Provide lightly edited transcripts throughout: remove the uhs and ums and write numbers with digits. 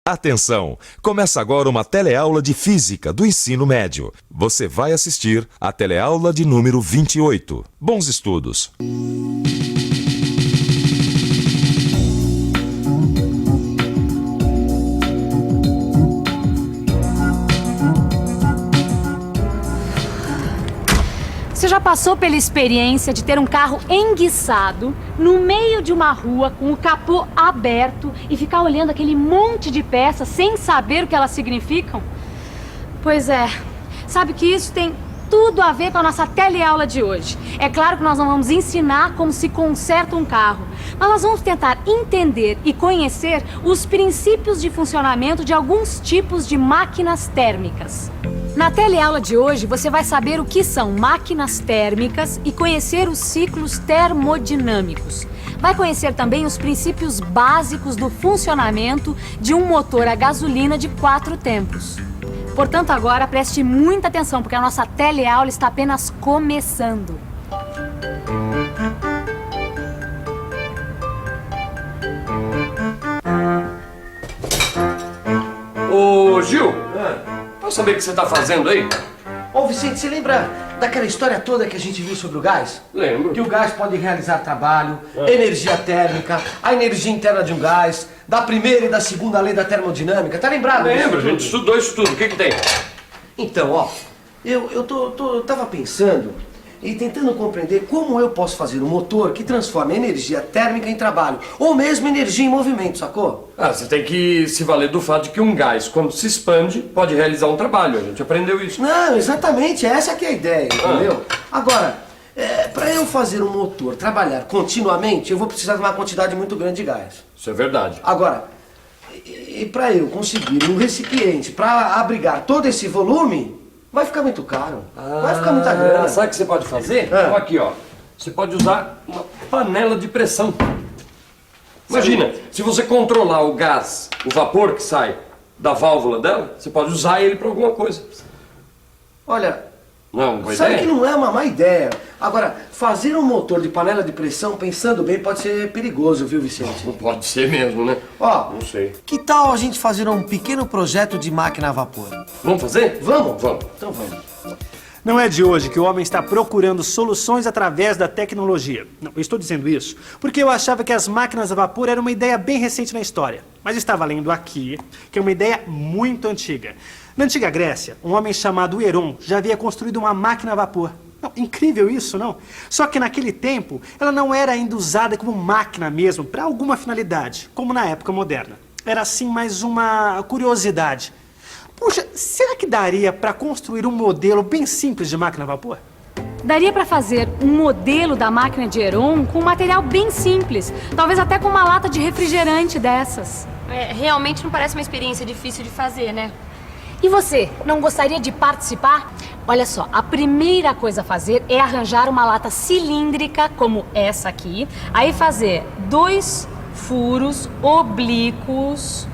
Atenção! Começa agora uma teleaula de Física do Ensino Médio. Você vai assistir a teleaula de número 28. Bons estudos! Você já passou pela experiência de ter um carro enguiçado no meio de uma rua com o capô aberto e ficar olhando aquele monte de peças sem saber o que elas significam? Pois é, sabe que isso tem tudo a ver com a nossa teleaula de hoje. É claro que nós não vamos ensinar como se conserta um carro, mas nós vamos tentar entender e conhecer os princípios de funcionamento de alguns tipos de máquinas térmicas. Na teleaula de hoje, você vai saber o que são máquinas térmicas e conhecer os ciclos termodinâmicos. Vai conhecer também os princípios básicos do funcionamento de um motor a gasolina de 4 tempos. Portanto, agora preste muita atenção, porque a nossa teleaula está apenas começando. Ô, Gil, posso saber o que você está fazendo aí? Ô Vicente, você lembra daquela história toda que a gente viu sobre o gás? Lembro. Que o gás pode realizar trabalho, energia térmica, a energia interna de um gás, da primeira e da segunda lei da termodinâmica, tá lembrado? Lembro, a gente estudou isso tudo. O que tem? Então, ó, eu tava pensando e tentando compreender como eu posso fazer um motor que transforma energia térmica em trabalho, ou mesmo energia em movimento, sacou? Você tem que se valer do fato de que um gás, quando se expande, pode realizar um trabalho. A gente aprendeu isso. Não, exatamente, essa que é a ideia, entendeu? Agora, para eu fazer um motor trabalhar continuamente, eu vou precisar de uma quantidade muito grande de gás. Isso é verdade. Agora, e para eu conseguir um recipiente para abrigar todo esse volume, vai ficar muito caro. Vai ficar muita grana. Sabe o que você pode fazer? Então aqui, ó. Você pode usar uma panela de pressão. Imagina, se você controlar o gás, o vapor que sai da válvula dela, você pode usar ele para alguma coisa. Olha, Não, boa sabe ideia? que não é uma má ideia. Agora, fazer um motor de panela de pressão, pensando bem, pode ser perigoso, viu, Vicente? Não pode ser mesmo, né? Ó, Não sei. que tal a gente fazer um pequeno projeto de máquina a vapor? Vamos fazer? Vamos? Vamos. Então vamos. Não é de hoje que o homem está procurando soluções através da tecnologia. Não, eu estou dizendo isso porque eu achava que as máquinas a vapor eram uma ideia bem recente na história. Mas estava lendo aqui que é uma ideia muito antiga. Na antiga Grécia, um homem chamado Heron já havia construído uma máquina a vapor. Não, incrível isso, não? Só que naquele tempo, ela não era ainda usada como máquina mesmo, para alguma finalidade, como na época moderna. Era assim mais uma curiosidade. Puxa, será que daria para construir um modelo bem simples de máquina a vapor? Daria para fazer um modelo da máquina de Heron com um material bem simples, talvez até com uma lata de refrigerante dessas. Realmente não parece uma experiência difícil de fazer, né? E você, não gostaria de participar? Olha só, a primeira coisa a fazer é arranjar uma lata cilíndrica como essa aqui, aí fazer 2 furos oblíquos,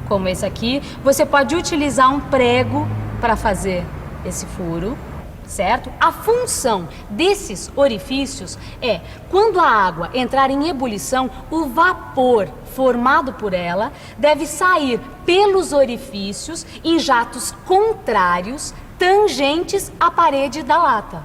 como esse aqui. Você pode utilizar um prego para fazer esse furo, certo? A função desses orifícios é, quando a água entrar em ebulição, o vapor formado por ela deve sair pelos orifícios em jatos contrários, tangentes à parede da lata,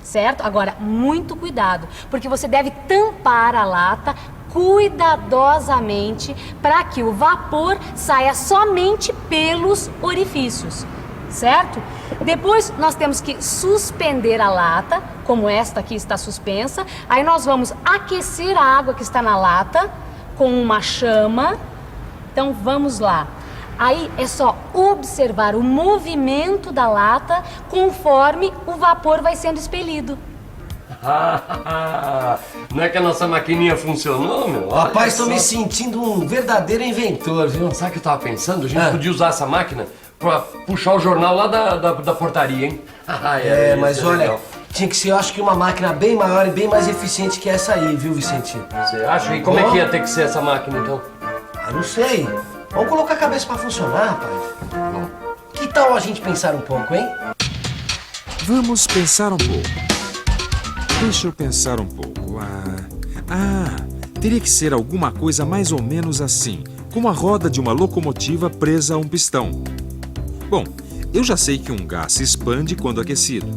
certo? Agora, muito cuidado, porque você deve tampar a lata cuidadosamente para que o vapor saia somente pelos orifícios, certo? Depois nós temos que suspender a lata, como esta aqui está suspensa. Aí nós vamos aquecer a água que está na lata com uma chama. Então vamos lá. Aí é só observar o movimento da lata conforme o vapor vai sendo expelido. Não é que a nossa maquininha funcionou, meu? Rapaz, tô Olha me só. sentindo um verdadeiro inventor, viu? Sabe o que eu tava pensando? A gente podia usar essa máquina pra puxar o jornal lá da portaria, hein? Mas isso é olha, legal. tinha que ser, eu acho que uma máquina bem maior e bem mais eficiente que essa aí, viu, Vicente? Você acha? E como é que ia ter que ser essa máquina, então? Não sei. Vamos colocar a cabeça pra funcionar, rapaz. Que tal a gente pensar um pouco, hein? Vamos pensar um pouco. Deixa eu pensar um pouco. Teria que ser alguma coisa mais ou menos assim. como a roda de uma locomotiva presa a um pistão. Bom, eu já sei que um gás se expande quando aquecido.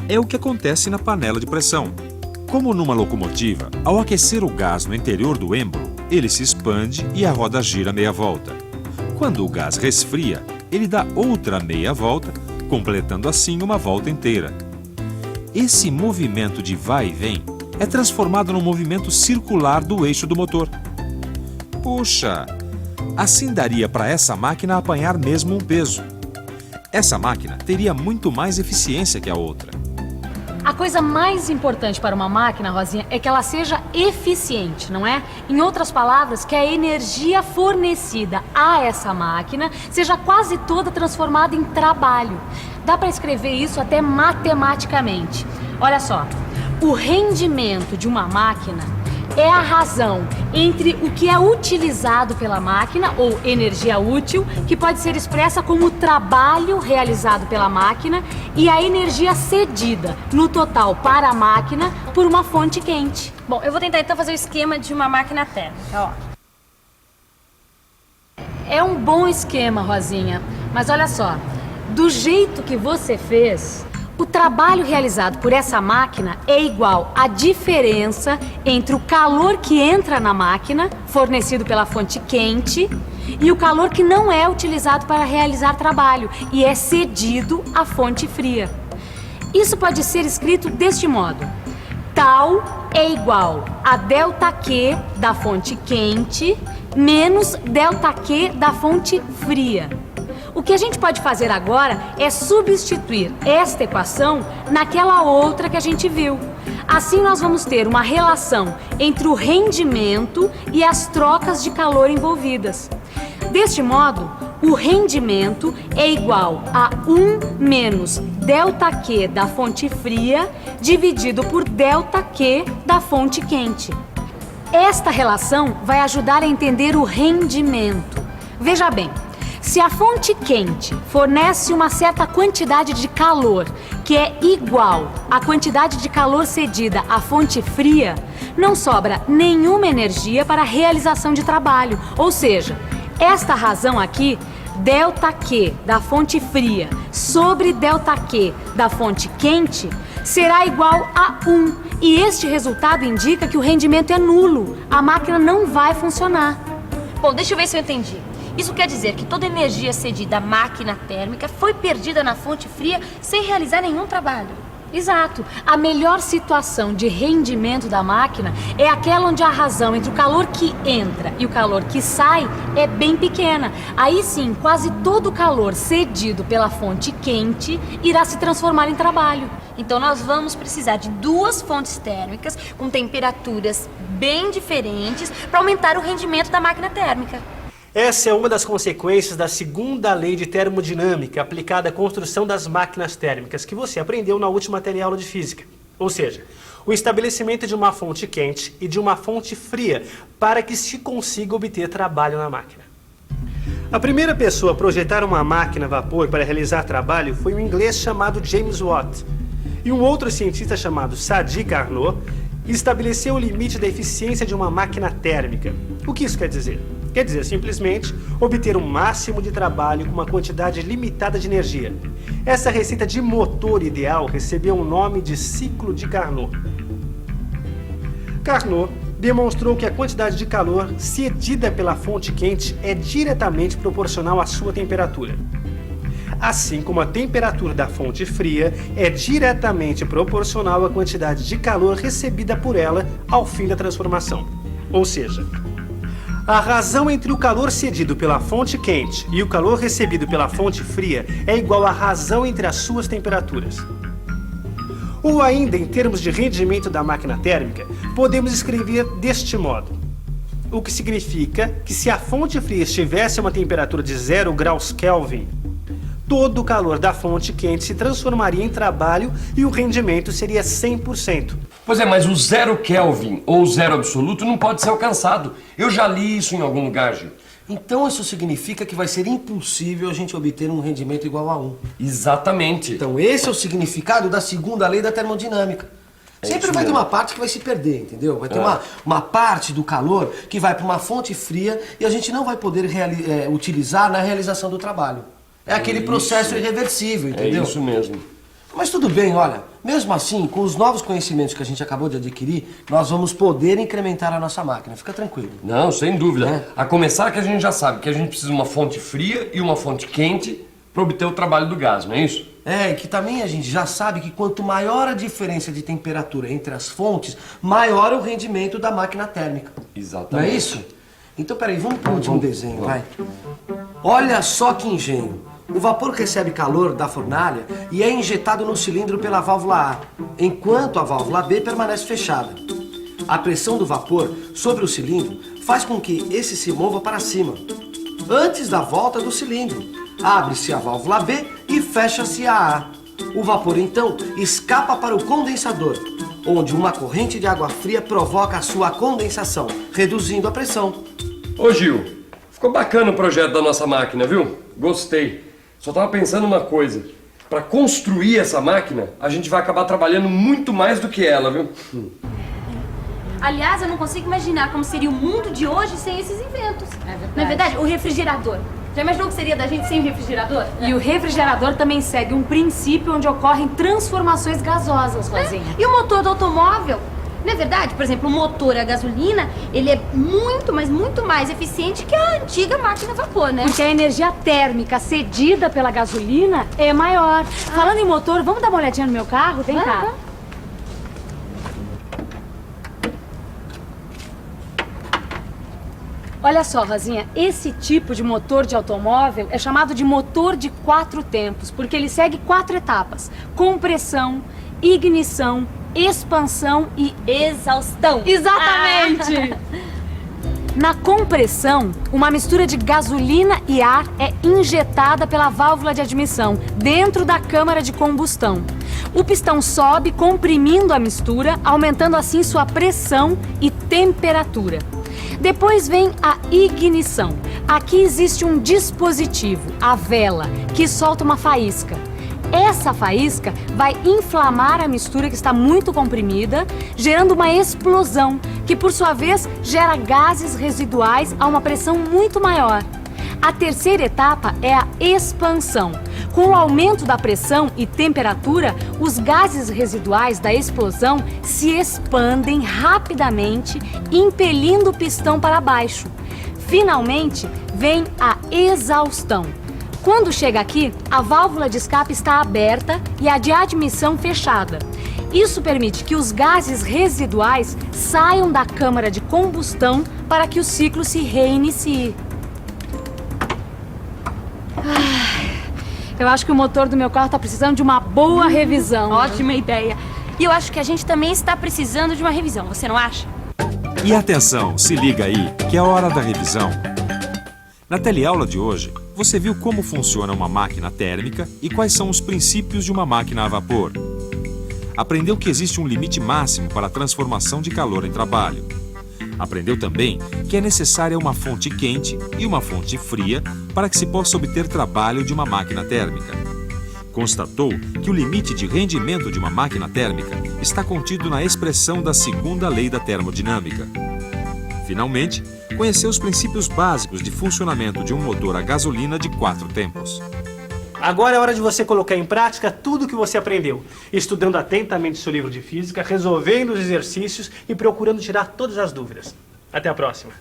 É o que acontece na panela de pressão. Como numa locomotiva, ao aquecer o gás no interior do êmbolo, ele se expande e a roda gira meia volta. Quando o gás resfria, ele dá outra meia volta, completando assim uma volta inteira. Esse movimento de vai e vem é transformado num movimento circular do eixo do motor. Puxa, assim daria para essa máquina apanhar mesmo um peso. Essa máquina teria muito mais eficiência que a outra. A coisa mais importante para uma máquina, Rosinha, é que ela seja eficiente, não é? Em outras palavras, que a energia fornecida a essa máquina seja quase toda transformada em trabalho. Dá para escrever isso até matematicamente. Olha só, o rendimento de uma máquina é a razão entre o que é utilizado pela máquina, ou energia útil, que pode ser expressa como trabalho realizado pela máquina, e a energia cedida, no total para a máquina, por uma fonte quente. Bom, eu vou tentar então fazer o esquema de uma máquina térmica, ó. É um bom esquema, Rosinha, mas olha só, do jeito que você fez, o trabalho realizado por essa máquina é igual à diferença entre o calor que entra na máquina, fornecido pela fonte quente, e o calor que não é utilizado para realizar trabalho e é cedido à fonte fria. Isso pode ser escrito deste modo: tal é igual a ΔQ da fonte quente menos ΔQ da fonte fria. O que a gente pode fazer agora é substituir esta equação naquela outra que a gente viu. Assim nós vamos ter uma relação entre o rendimento e as trocas de calor envolvidas. Deste modo, o rendimento é igual a 1 menos ΔQ da fonte fria dividido por ΔQ da fonte quente. Esta relação vai ajudar a entender o rendimento. Veja bem, se a fonte quente fornece uma certa quantidade de calor, que é igual à quantidade de calor cedida à fonte fria, não sobra nenhuma energia para a realização de trabalho. Ou seja, esta razão aqui, ΔQ da fonte fria sobre ΔQ da fonte quente, será igual a 1. E este resultado indica que o rendimento é nulo. A máquina não vai funcionar. Bom, deixa eu ver se eu entendi. Isso quer dizer que toda energia cedida à máquina térmica foi perdida na fonte fria sem realizar nenhum trabalho. Exato. A melhor situação de rendimento da máquina é aquela onde a razão entre o calor que entra e o calor que sai é bem pequena. Aí sim, quase todo o calor cedido pela fonte quente irá se transformar em trabalho. Então nós vamos precisar de duas fontes térmicas com temperaturas bem diferentes para aumentar o rendimento da máquina térmica. Essa é uma das consequências da segunda lei de termodinâmica aplicada à construção das máquinas térmicas que você aprendeu na última teleaula de física. Ou seja, o estabelecimento de uma fonte quente e de uma fonte fria para que se consiga obter trabalho na máquina. A primeira pessoa a projetar uma máquina a vapor para realizar trabalho foi um inglês chamado James Watt. E um outro cientista chamado Sadi Carnot estabeleceu o limite da eficiência de uma máquina térmica. O que isso quer dizer? Quer dizer, simplesmente, obter um máximo de trabalho com uma quantidade limitada de energia. Essa receita de motor ideal recebeu o nome de ciclo de Carnot. Carnot demonstrou que a quantidade de calor cedida pela fonte quente é diretamente proporcional à sua temperatura. Assim como a temperatura da fonte fria é diretamente proporcional à quantidade de calor recebida por ela ao fim da transformação. Ou seja, a razão entre o calor cedido pela fonte quente e o calor recebido pela fonte fria é igual à razão entre as suas temperaturas. Ou ainda, em termos de rendimento da máquina térmica, podemos escrever deste modo. O que significa que se a fonte fria estivesse a uma temperatura de 0 graus Kelvin, todo o calor da fonte quente se transformaria em trabalho e o rendimento seria 100%. Pois é, mas o 0 Kelvin ou 0 absoluto não pode ser alcançado. Eu já li isso em algum lugar, Gil. Então isso significa que vai ser impossível a gente obter um rendimento igual a 1. Exatamente. Então esse é o significado da segunda lei da termodinâmica. Sempre vai ter uma parte que vai se perder, entendeu? Vai ter uma parte do calor que vai para uma fonte fria e a gente não vai poder utilizar na realização do trabalho. É aquele processo irreversível, entendeu? É isso mesmo. Mas tudo bem, olha, mesmo assim, com os novos conhecimentos que a gente acabou de adquirir, nós vamos poder incrementar a nossa máquina, fica tranquilo. Não, sem dúvida. A começar que a gente já sabe que a gente precisa de uma fonte fria e uma fonte quente para obter o trabalho do gás, não é isso? É, e que também a gente já sabe que quanto maior a diferença de temperatura entre as fontes, maior é o rendimento da máquina térmica. Exatamente. Não é isso? Então, peraí, vamos para o último desenho, vai. Olha só que engenho. O vapor recebe calor da fornalha e é injetado no cilindro pela válvula A, enquanto a válvula B permanece fechada. A pressão do vapor sobre o cilindro faz com que esse se mova para cima. Antes da volta do cilindro, abre-se a válvula B e fecha-se a A. O vapor, então, escapa para o condensador, onde uma corrente de água fria provoca a sua condensação, reduzindo a pressão. Ô Gil, ficou bacana o projeto da nossa máquina, viu? Gostei. Só tava pensando uma coisa. Para construir essa máquina, a gente vai acabar trabalhando muito mais do que ela, viu? Aliás, eu não consigo imaginar como seria o mundo de hoje sem esses inventos. Não é verdade? O refrigerador. Já imaginou o que seria da gente sem o refrigerador? E o refrigerador também segue um princípio onde ocorrem transformações gasosas, Rosinha. E o motor do automóvel? Não é verdade? Por exemplo, o motor a gasolina, ele é muito, mas muito mais eficiente que a antiga máquina a vapor, né? Porque a energia térmica cedida pela gasolina é maior. Falando em motor, vamos dar uma olhadinha no meu carro? Vem cá. Olha só, Rosinha, esse tipo de motor de automóvel é chamado de motor de 4 tempos, porque ele segue 4 etapas: compressão, ignição, expansão e exaustão. Exatamente! Na compressão, uma mistura de gasolina e ar é injetada pela válvula de admissão dentro da câmara de combustão. O pistão sobe comprimindo a mistura, aumentando assim sua pressão e temperatura. Depois vem a ignição. Aqui existe um dispositivo, a vela, que solta uma faísca. Essa faísca vai inflamar a mistura que está muito comprimida, gerando uma explosão, que por sua vez gera gases residuais a uma pressão muito maior. A terceira etapa é a expansão. Com o aumento da pressão e temperatura, os gases residuais da explosão se expandem rapidamente, impelindo o pistão para baixo. Finalmente, vem a exaustão. Quando chega aqui, a válvula de escape está aberta e a de admissão fechada. Isso permite que os gases residuais saiam da câmara de combustão para que o ciclo se reinicie. Eu acho que o motor do meu carro está precisando de uma boa revisão. Ótima ideia. E eu acho que a gente também está precisando de uma revisão, você não acha? E atenção, se liga aí, que é a hora da revisão. Na teleaula de hoje, você viu como funciona uma máquina térmica e quais são os princípios de uma máquina a vapor. Aprendeu que existe um limite máximo para a transformação de calor em trabalho. Aprendeu também que é necessária uma fonte quente e uma fonte fria para que se possa obter trabalho de uma máquina térmica. Constatou que o limite de rendimento de uma máquina térmica está contido na expressão da segunda lei da termodinâmica. Finalmente, conheceu os princípios básicos de funcionamento de um motor a gasolina de 4 tempos. Agora é hora de você colocar em prática tudo o que você aprendeu, estudando atentamente seu livro de física, resolvendo os exercícios e procurando tirar todas as dúvidas. Até a próxima!